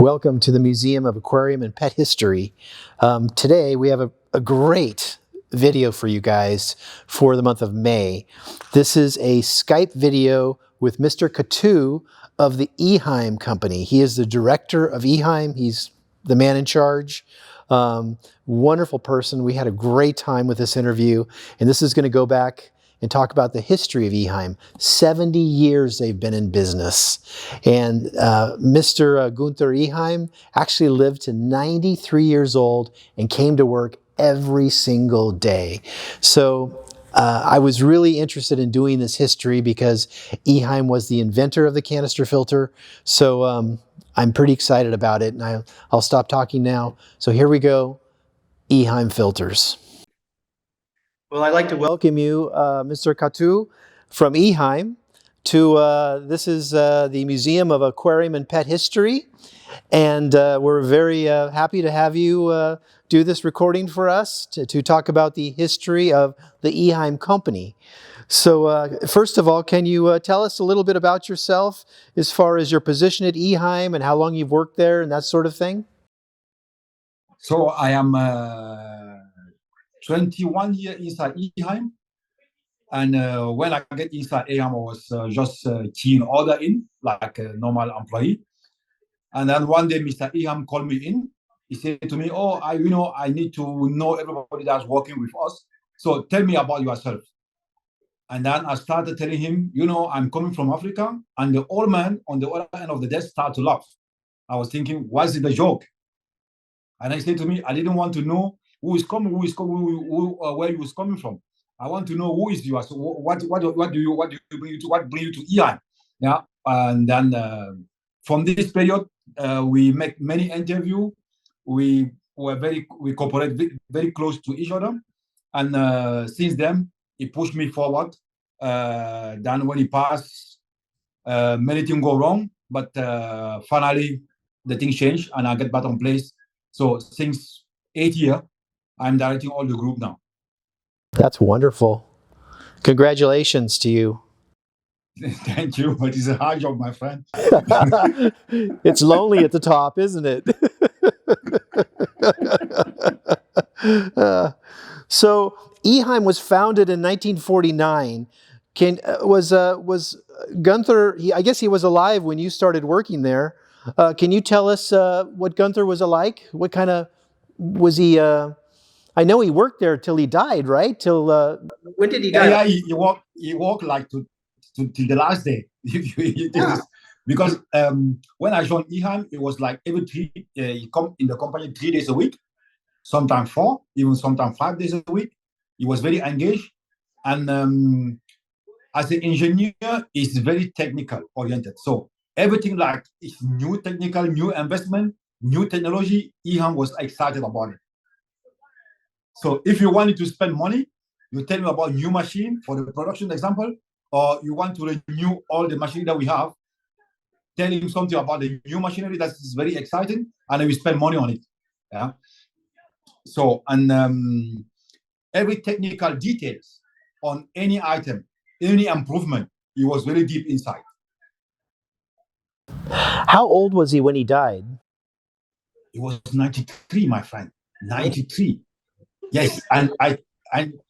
Welcome to the Museum of Aquarium and Pet History. Today we have a great video for you guys for the month of May. This is a Skype video with Mr. Kouotou of the EHEIM company. He is the director of EHEIM. He's the man in charge. Wonderful person. We had a great time with this interview, and this is going to go back and talk about the history of EHEIM. 70 years they've been in business. And Mr. Gunther EHEIM actually lived to 93 years old and came to work every single day. So I was really interested in doing this history because EHEIM was the inventor of the canister filter. So I'm pretty excited about it, and I'll stop talking now. So here we go, EHEIM filters. Well, I'd like to welcome you, Mr. Kouotou from EHEIM, to this is the Museum of Aquarium and Pet History, and we're very happy to have you do this recording for us to talk about the history of the EHEIM company. So first of all, can you tell us a little bit about yourself as far as your position at EHEIM and how long you've worked there and that sort of thing? So I am 21 years inside EHEIM, and when I get inside EHEIM, I was just keying order in like a normal employee. And then one day, Mr. EHEIM called me in. He said to me, "Oh, I need to know everybody that's working with us. So tell me about yourself." And then I started telling him, I'm coming from Africa. And the old man on the other end of the desk started to laugh. I was thinking, what's it a joke? And I said to me, I didn't want to know where you was coming from. I want to know who is you. So what do you bring you to EHEIM? Yeah. And then from this period, we make many interviews. We cooperate very close to each other. And since then, he pushed me forward. Then when he passed, many things go wrong, but finally the thing changed and I get back on place. So since 8 years, I'm directing all the group now. That's wonderful. Congratulations to you. Thank you, but it's a hard job, my friend. It's lonely at the top, isn't it? So EHEIM was founded in 1949. Was Gunther? I guess he was alive when you started working there. Can you tell us what Gunther was like? What kind of was he? I know he worked there till he died, right? Till when did he die? Yeah, he worked like till the last day. Because when I joined EHEIM, it was like he come in the company 3 days a week, sometimes 4, even sometimes 5 days a week. He was very engaged, and as an engineer, he's very technical oriented. So everything like is new technical, new investment, new technology. EHEIM was excited about it. So if you wanted to spend money, you tell me about new machine for the production example, or you want to renew all the machinery that we have, tell him something about the new machinery that is very exciting, and then we spend money on it. Yeah. So, and every technical details on any item, any improvement, he was very deep inside. How old was he when he died? He was 93, my friend. 93. Yes, and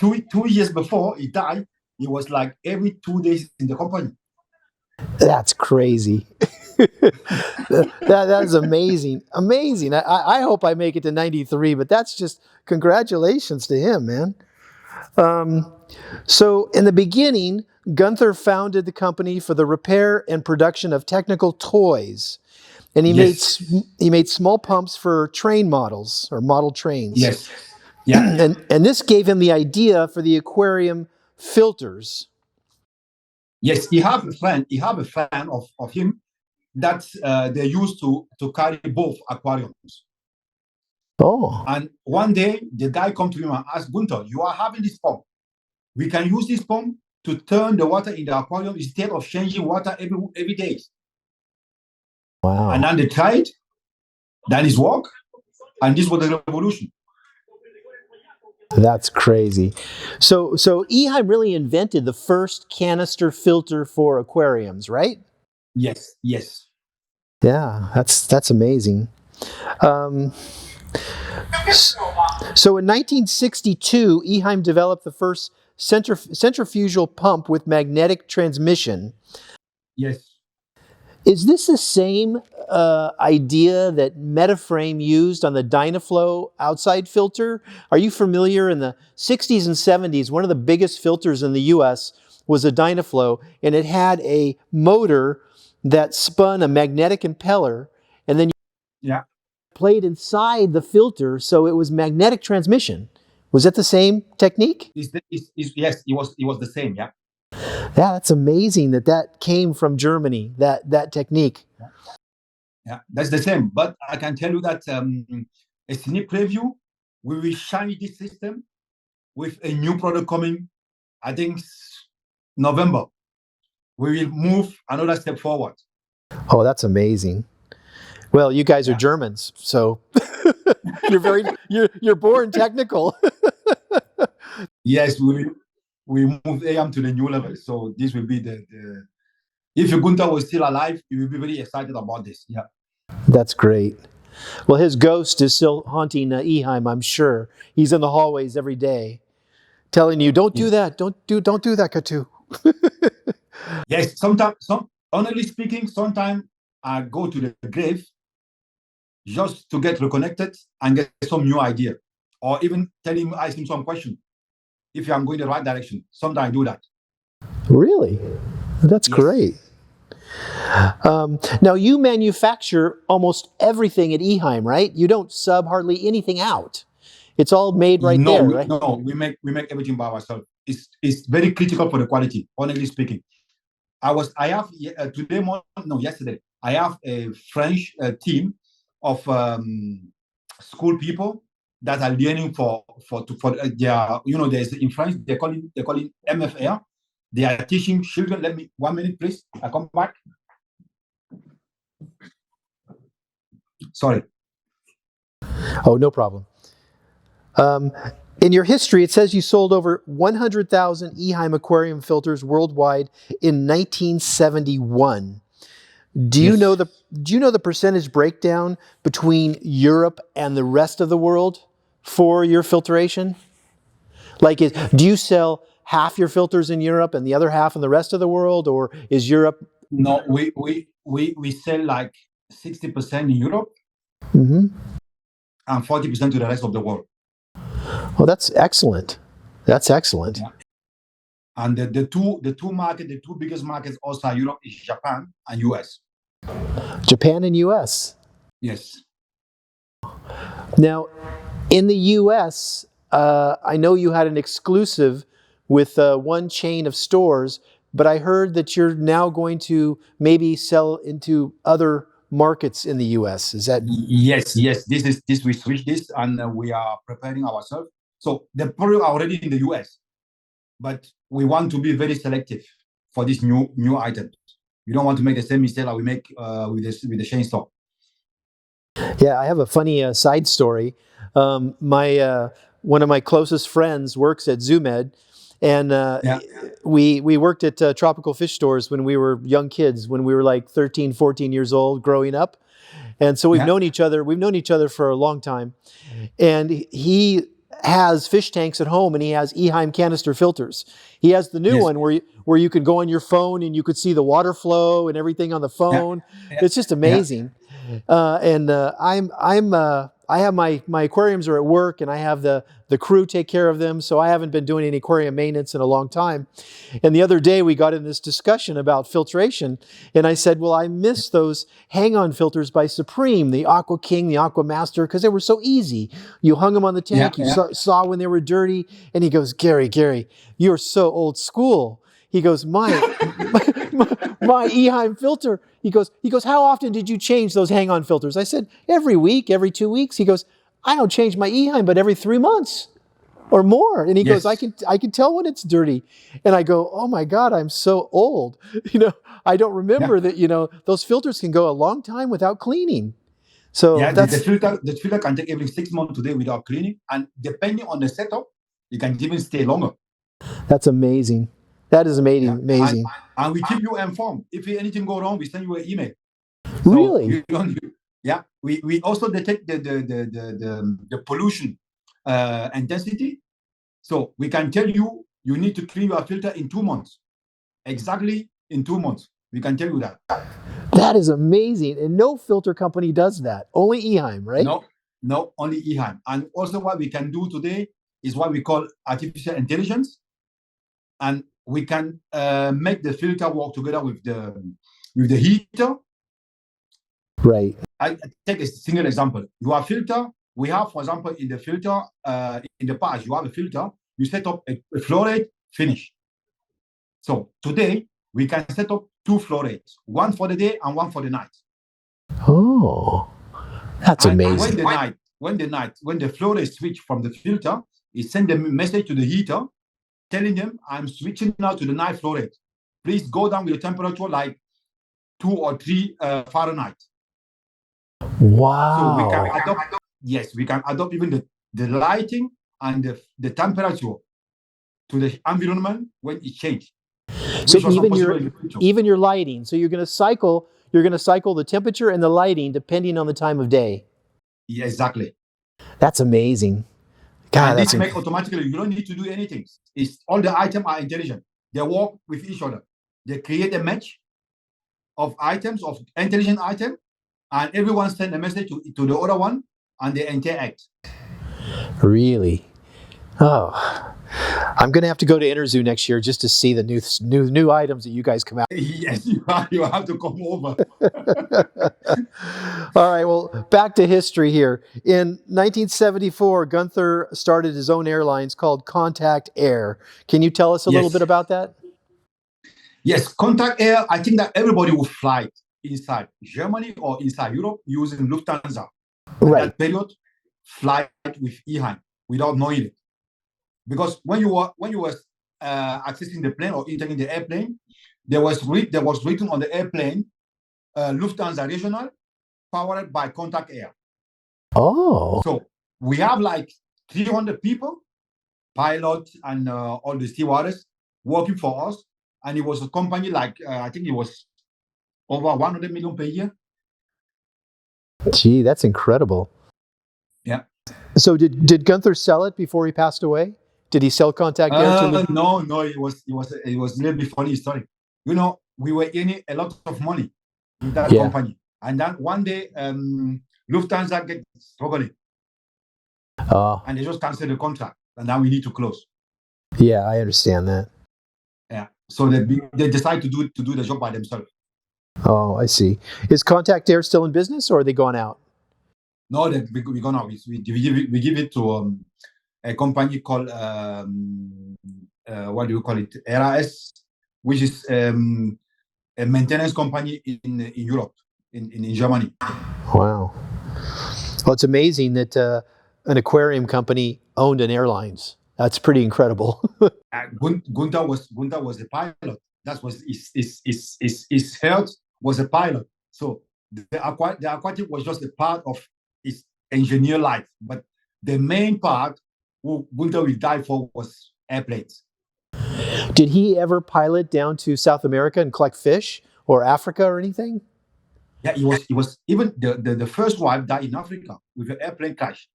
two years before he died, he was like every 2 days in the company. That's crazy. that is amazing. Amazing. I hope I make it to 93, but that's just congratulations to him, man. So in the beginning, Gunther founded the company for the repair and production of technical toys. And he made small pumps for train models or model trains. Yes. Yeah. And this gave him the idea for the aquarium filters. Yes, he have a fan of him that they used to carry both aquariums. Oh. And one day the guy come to him and asked, Gunther, you are having this pump. We can use this pump to turn the water in the aquarium instead of changing water every day. Wow. And then they tried, that is work, and this was the revolution. That's crazy. So EHEIM really invented the first canister filter for aquariums, right? Yes, yes. Yeah, that's amazing. Um, so in 1962, EHEIM developed the first centrifugal pump with magnetic transmission. Yes. Is this the same idea that Metaframe used on the Dynaflow outside filter? Are you familiar? In the 60s and 70s, one of the biggest filters in the US was a Dynaflow, and it had a motor that spun a magnetic impeller, and then Yeah. played inside the filter, so it was magnetic transmission. Was that the same technique? Yes, it was the same. Yeah. Yeah, that's amazing that came from Germany, that technique. Yeah, that's the same. But I can tell you that a sneak preview, we will shine this system with a new product coming, I think November. We will move another step forward. Oh, that's amazing. Well, you guys are Germans, so you're born technical. Yes, we move EHEIM to the new level. So this will be the if Gunther was still alive, he will be very excited about this. Yeah. That's great. Well, his ghost is still haunting EHEIM, I'm sure. He's in the hallways every day, telling you, "Don't do that. Don't do that, Kouotou." Yes, honestly speaking, sometimes I go to the grave just to get reconnected and get some new idea, or even ask him some question if I'm going the right direction. Sometimes I do that. Really? That's Yes. great. Now, you manufacture almost everything at EHEIM, right? You don't sub hardly anything out. It's all made right there, right? No, we make everything by ourselves. It's very critical for the quality, honestly speaking. Yesterday, I have a French team of school people that are learning for their, there's in French, they call it MFR. They are teaching children. Let me 1 minute, please. I come back. Sorry. Oh, no problem. In your history, it says you sold over 100,000 EHEIM aquarium filters worldwide in 1971. Do you know the percentage breakdown between Europe and the rest of the world for your filtration? Like, do you sell half your filters in Europe and the other half in the rest of the world, or is Europe? No, we sell like 60% in Europe Mm-hmm. and 40% to the rest of the world. Well, that's excellent. That's excellent. Yeah. And the two biggest markets outside Europe is Japan and US. Japan and US. Yes. Now, in the US, I know you had an exclusive with one chain of stores, but I heard that you're now going to maybe sell into other markets in the US. Is that? Yes. We switch this and we are preparing ourselves. So the product are already in the US, but we want to be very selective for this new item. We don't want to make the same mistake that we make with the chain store. Yeah, I have a funny side story. One of my closest friends works at ZooMed, and we worked at tropical fish stores when we were young kids, when we were like 13, 14 years old, growing up. And so we've known each other. We've known each other for a long time. And he has fish tanks at home, and he has EHEIM canister filters. He has the new one where you could go on your phone and you could see the water flow and everything on the phone. It's just amazing. I have my aquariums are at work, and I have the crew take care of them, so I haven't been doing any aquarium maintenance in a long time. And the other day we got in this discussion about filtration, and I said, well, I miss those hang-on filters by Supreme, the Aqua King, the Aqua Master, because they were so easy. You hung them on the tank, you saw when they were dirty, and he goes, Gary, you're so old school. He goes, my EHEIM filter. He goes, how often did you change those hang-on filters? I said, every week, every 2 weeks. He goes, I don't change my EHEIM, but every 3 months or more. And he goes, I can tell when it's dirty. And I go, oh my God, I'm so old. I don't remember that, those filters can go a long time without cleaning. So the filter can take every 6 months today without cleaning. And depending on the setup, it can even stay longer. That's amazing. That is amazing. And we keep you informed. If anything go wrong, we send you an email. So Really? you don't. Yeah, we also detect the pollution intensity. So we can tell you need to clean your filter in 2 months. Exactly in 2 months. We can tell you that. That is amazing. And no filter company does that. Only EHEIM, right? No, only EHEIM. And also what we can do today is what we call artificial intelligence. And we can make the filter work together with the heater. Right. I take a single example. Your filter, we have, for example, in the filter, in the past, you have a filter, you set up a flow rate, finish. So today, we can set up 2 flow rates, one for the day and one for the night. Oh, that's And amazing. when the flow rate switch from the filter, it sends a message to the heater telling them, I'm switching now to the night flow rate. Please go down with the temperature like 2 or 3 Fahrenheit. Wow. So we can adopt, yes, we can adopt even the lighting and the temperature to the environment when it changes. So even your lighting. So you're going to cycle the temperature and the lighting depending on the time of day. Yeah, exactly. That's amazing. God, and this makes automatically, you don't need to do anything. It's all the items are intelligent. They work with each other. They create a match of items, of intelligent items, and everyone send a message to the other one, and they interact. Really? Oh, I'm going to have to go to InterZoo next year just to see the new items that you guys come out. Yes, you have to come over. All right, well, back to history here. In 1974, Gunther started his own airlines called Contact Air. Can you tell us a little bit about that? Yes, Contact Air, I think that everybody will fly inside Germany or inside Europe using Lufthansa. Right. At that period, fly with EHEIM without knowing it. Because when you were accessing the plane or entering the airplane, there was written on the airplane, Lufthansa Regional, powered by Contact Air. Oh. So we have like 300 people, pilots and all the stewards working for us. And it was a company like, I think it was over 100 million per year. Gee, that's incredible. Yeah. So did Gunther sell it before he passed away? Did he sell Contact Air to? No, it was a little bit funny story. You know, we were earning a lot of money with that company. And then one day, Lufthansa get struggling. And they just cancel the contract. And now we need to close. Yeah, I understand that. Yeah. So they decide to do the job by themselves. Oh, I see. Is Contact Air still in business, or are they gone out? No, we gone out. We give it to a company called what do you call it? RAS, which is a maintenance company in Europe, in Germany. Wow. Well, it's amazing that an aquarium company owned an airlines. That's pretty incredible. Gunther was a pilot. That was his health was a pilot. So the aquatic was just a part of his engineer life. But the main part who Gunther will die for was airplanes. Did he ever pilot down to South America and collect fish, or Africa or anything? Yeah, he was even the first wife died in Africa with an airplane crash.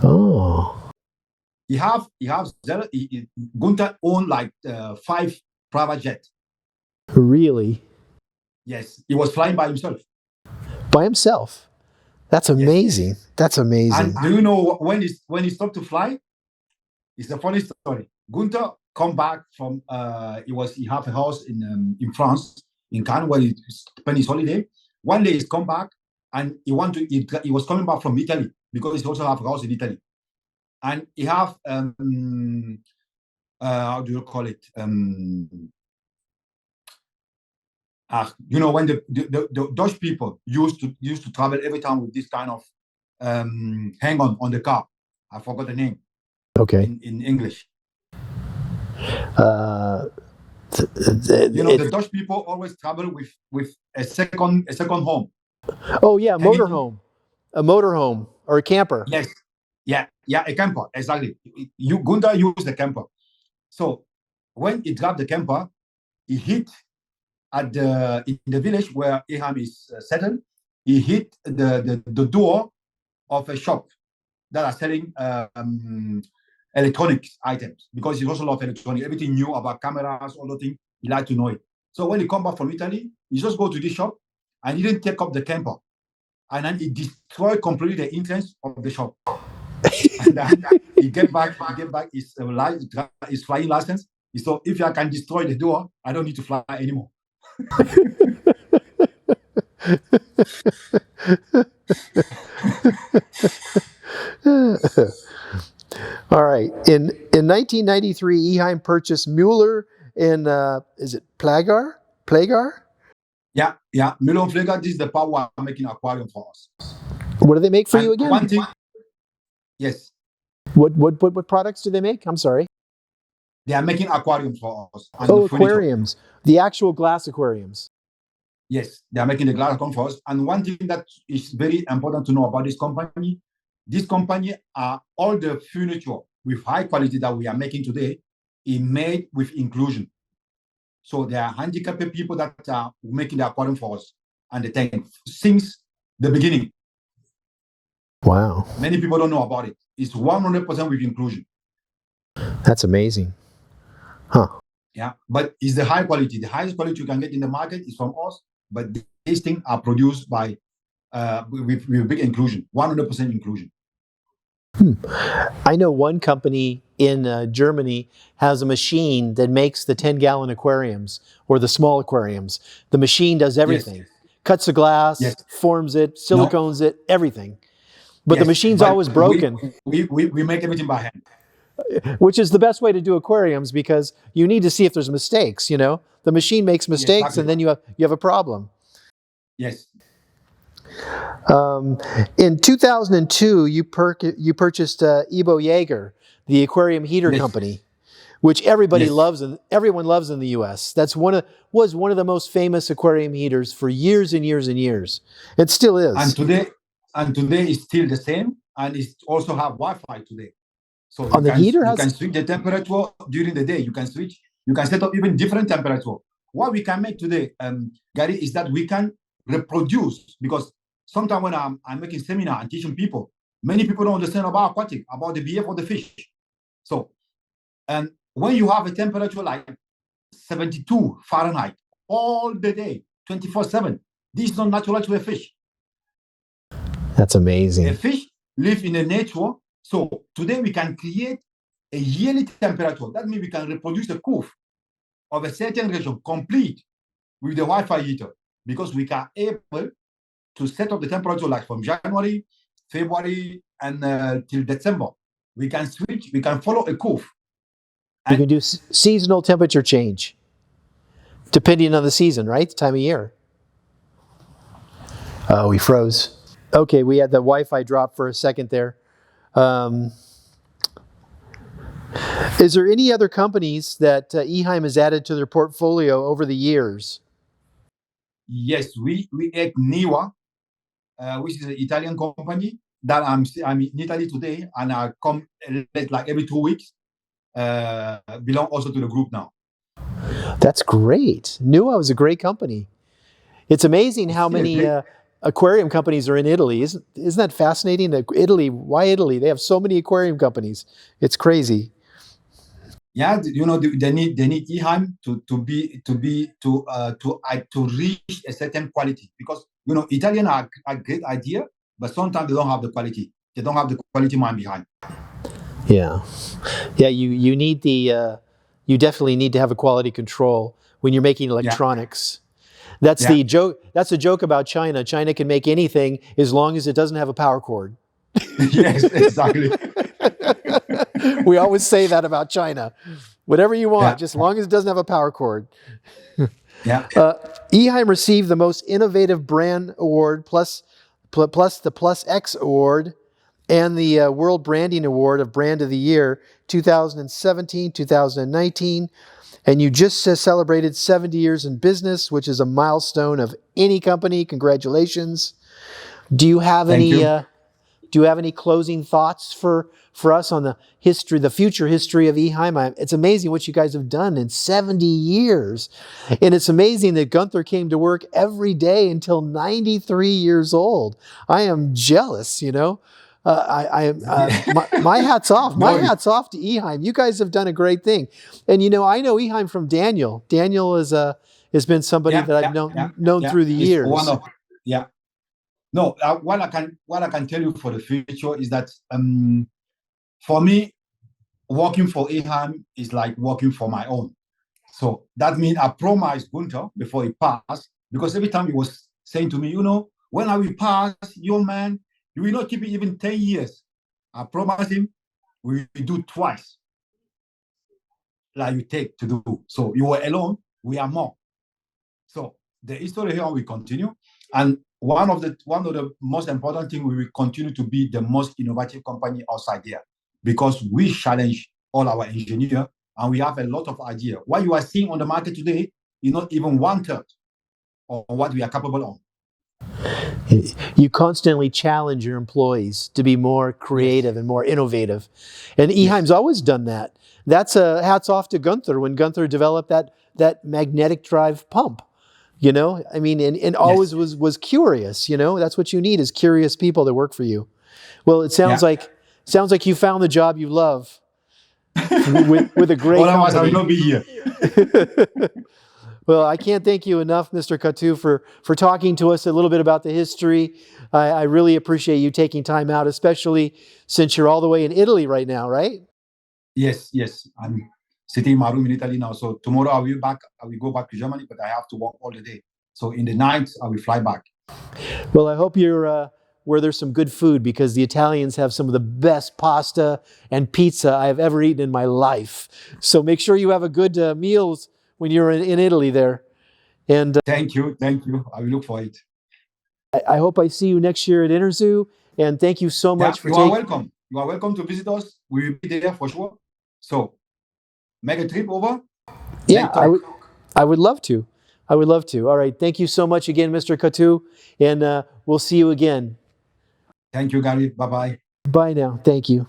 Oh. Gunther owned like 5 private jets. Really? Yes, he was flying by himself. By himself? That's amazing. Yes. That's amazing. And do you know when he stopped to fly? It's a funny story. Gunther come back from he have a house in France, in Cannes, where he spent his holiday. One day he's come back and he was coming back from Italy because he also have a house in Italy. And he have how do you call it? You know, when the Dutch people used to travel every time with this kind of hang on the car. I forgot the name. Okay. In English. The Dutch people always travel with a second home. Oh yeah, motorhome. A motorhome or a camper. Yes. Yeah, a camper, exactly. Gunther used the camper. So when he grabbed the camper, he hit in the village where EHEIM is settled. He hit the door of a shop that are selling electronics items, because he also loves electronics. Everything new about cameras, all the things, he liked to know it. So when he come back from Italy, he just go to this shop and he didn't take up the camper. And then he destroyed completely the entrance of the shop. And then he get back his flying license. So if I can destroy the door, I don't need to fly anymore. All right. In 1993, EHEIM purchased Mueller in, is it Plagar? Yeah. Mueller and Plagar, this is the part where I'm making aquarium for us. What do they make for you again? One thing, yes. What products do they make? I'm sorry. They are making aquariums for us. Oh, aquariums. The actual glass aquariums. Yes, they are making the glass aquarium for us. And one thing that is very important to know about this company are all the furniture with high quality that we are making today is made with inclusion. So there are handicapped people that are making the aquarium for us and the tank since the beginning. Wow. Many people don't know about it. It's 100% with inclusion. That's amazing. Huh. Yeah, but it's the high quality. The highest quality you can get in the market is from us, but these things are produced by with big inclusion, 100% inclusion. I know one company in Germany has a machine that makes the 10-gallon aquariums or the small aquariums. The machine does everything. Yes. Cuts the glass, yes. Forms it, silicones it, everything. But the machine's always broken. We make everything by hand. Which is the best way to do aquariums, because you need to see if there's mistakes, you know? The machine makes mistakes, yes, exactly. And then you have a problem. Yes. In 2002, you purchased Ibo Jaeger, the aquarium heater company, which everybody loves and everyone loves in the U.S. That's was one of the most famous aquarium heaters for years and years and years. It still is. And today it's still the same, and it also have Wi-Fi today. So on the heater, you can switch the temperature during the day. You can switch. You can set up even different temperature. What we can make today, Gary, is that we can reproduce, because sometimes when I'm making seminar and teaching people, many people don't understand about aquatic, about the behavior of the fish. So, and when you have a temperature like 72 Fahrenheit all the day, 24/7, this is not natural to a fish. That's amazing. A fish lives in the nature. So today we can create a yearly temperature. That means we can reproduce a curve of a certain region complete with the Wi-Fi heater, because we can able to set up the temperature like from January, February, and till December. We can switch, we can follow a curve. You can do seasonal temperature change, depending on the season, right? The time of year. Oh, we froze. Okay, we had the Wi-Fi drop for a second there. Is there any other companies that EHEIM has added to their portfolio over the years? Yes, we add NIWA, which is an Italian company that I'm in Italy today, and I come like every 2 weeks. Belong also to the group now. That's great. NIWA was a great company. It's amazing how many aquarium companies are in Italy. Isn't that fascinating? Italy, why Italy? They have so many aquarium companies. It's crazy. Yeah, you know, they need EHEIM to reach a certain quality, because you know Italians are a great idea, but sometimes they don't have the quality. They don't have the quality mind behind. Yeah. You need the you definitely need to have a quality control when you're making electronics. Yeah. That's the joke. That's a joke about China. China can make anything as long as it doesn't have a power cord. Yes, exactly. We always say that about China. Whatever you want, just as long as it doesn't have a power cord. Yeah. EHEIM received the most innovative brand award, plus the Plus X award, and the World Branding Award of Brand of the Year 2017, 2019. And you just celebrated 70 years in business, which is a milestone of any company. Congratulations. Do you have any do you have any closing thoughts for us on the history, the future history of EHEIM? It's amazing what you guys have done in 70 years. And it's amazing that Gunther came to work every day until 93 years old. I am jealous, you know. My hat's off. My hat's off to EHEIM. You guys have done a great thing. And, you know, I know EHEIM from Daniel. Daniel is has been somebody that I've known through the years. No, what I can tell you for the future is that for me, working for EHEIM is like working for my own. So that means I promised Gunther before he passed, because every time he was saying to me, you know, when I will pass, young man, you will not keep it even 10 years. I promised him we will do twice like you take to do. So you were alone, we are more. So the history here will continue. And one of the most important things, we will continue to be the most innovative company outside there, because we challenge all our engineers and we have a lot of ideas. What you are seeing on the market today is not even 1/3 of what we are capable of. You constantly challenge your employees to be more creative and more innovative. And EHEIM's always done that. That's a hats off to Gunther when Gunther developed that magnetic drive pump. You know, I mean, and always was curious, you know. That's what you need, is curious people that work for you. Well, it sounds like you found the job you love with a great company. Otherwise, I will not be here. Well, I can't thank you enough, Mr. Kouotou, for talking to us a little bit about the history. I really appreciate you taking time out, especially since you're all the way in Italy right now, right? Yes. I'm sitting in my room in Italy now. So tomorrow I will go back to Germany, but I have to work all the day. So in the night, I will fly back. Well, I hope you're where there's some good food, because the Italians have some of the best pasta and pizza I have ever eaten in my life. So make sure you have a good meals when you're in Italy there. And thank you. I will look for it. I hope I see you next year at Interzoo. And thank you so much for You are welcome. You are welcome to visit us. We will be there for sure. So make a trip over. Yeah, I would love to. I would love to. All right. Thank you so much again, Mr. Kouotou. And we'll see you again. Thank you, Gary. Bye-bye. Bye now. Thank you.